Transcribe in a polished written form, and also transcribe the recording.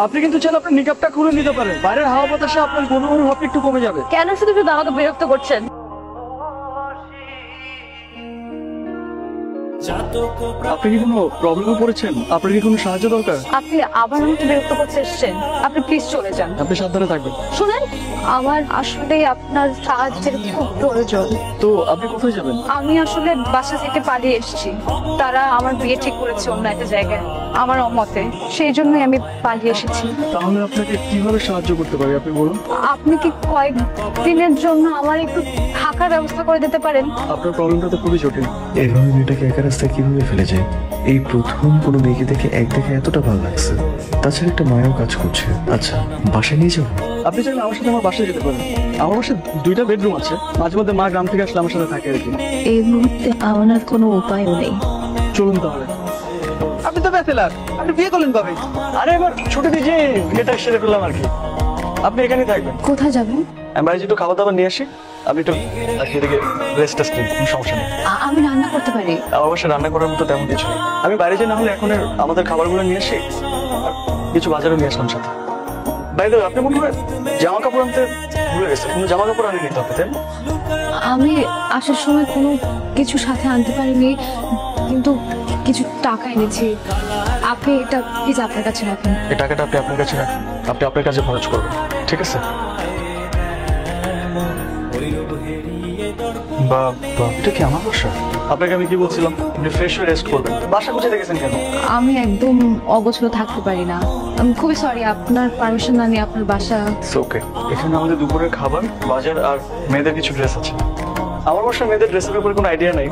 আপনি কিন্তু চাইলে আপনার নিকাবটা খুলে নিতে পারেন, বাইরের হাওয়া বাতাসে আপনার গণগণ ভাবটা একটু কমে যাবে। কেন শুধু শুধু আমাকে বিরক্ত করছেন? আপনি কি কোনো প্রবলেমে পড়েছেন? আপনার কি কোনো সাহায্য দরকার? আপনি আবার আমাকে বিরক্ত করতে এসেছেন। আপনি প্লিজ চলে যান। আপনি সাবধানে থাকবেন। শুনেন, আমার আসলে আপনার সাহায্যের খুব প্রয়োজন। তো আপনি কোথায় যাবেন? আমি আসলে বাসা থেকে পালিয়ে এসেছি। তারা আমার বিয়ে ঠিক করেছে অন্য একটা জায়গায়, আমার অমতে। সেই জন্যই আমি পালিয়ে এসেছি। তাহলে আপনাকে কিভাবে সাহায্য করতে পারি আপনি বলুন। আপনি কি কয়েক দিনের জন্য আমার একটু থাকার ব্যবস্থা করে দিতে পারেন? আপনার প্রবলেমটা তো খুবই জটিল। এভাবে মেয়েটাকে একা রাস্তায় কিভাবে ফেলে যায়? এই প্রথম কোনো মেয়েকে দেখে এক দেখে এতটা ভালো লাগছে। তাছাড়া একটা মায়াও কাজ করছে। আচ্ছা, বাসায় নিয়ে যাবো? আপনি চাইলে আমার সাথে আমার বাসায় যেতে পারেন। আমার বাসায় 2টা বেডরুম আছে, মাঝে মধ্যে মা গ্রাম থেকে আসলে আমার সাথে থাকে আর কি। এই মুহূর্তে আমার আর কোনো উপায়ও নেই। চলুন তাহলে। আপনি তো ব্যাচেলার, আপনি বিয়ে করলেন কবে? আরে এবার ছুটি দিয়ে বিয়েটা সেরে ফেললাম আর কি। আপনি এখানেই থাকবেন। কোথায় যাবেন? আমি বাইরে একটু খাবার দাবার নিয়ে আসি, আপনি একটু এদিকে রেস্ট টেস্ট নিন, কোনো সমস্যা নেই। আমি রান্না করতে পারি। আমার বাসায় রান্না করার মতো তেমন কিছু নেই। আমি বাইরে যাই, না হলে এখন আমাদের খাবারগুলো নিয়ে আসি, আর কিছু বাজারও নিয়ে আসলাম সাথে। বাইরে আপনি মনে হয় জামা কাপড় আনতে ভুলে গেছেন, কোনো জামা কাপড় আনিনি তো আপনি, তাই না? আমি আসার সময় কোনো কিছু সাথে আনতে পারিনি, কিন্তু কিছু টাকা এনেছি। আপনি এটা প্লিজ আপনার কাছে রাখেন। এই টাকাটা আপনি আপনার কাছে রাখেন, আপনি আপনার কাছে খরচ করবেন, ঠিক আছে? বা এটা কি আমার বাসা? আপনাকে আমি কি বলছিলাম, আপনি ফ্রেশ হয়ে রেস্ট করবেন। বাসা গুছিয়ে দেখেছেন কেন? আমি একদম অগোছলো থাকতে পারি না। আমি খুবই সরি, আপনার পারমিশন না নিয়ে আপনার বাসা। ওকে, এখানে আমাদের দুপুরের খাবার, বাজার আর মেয়েদের কিছু ড্রেস আছে। আমার বাসায় মেয়েদের ড্রেসের ব্যাপারে কোনো আইডিয়া নাই।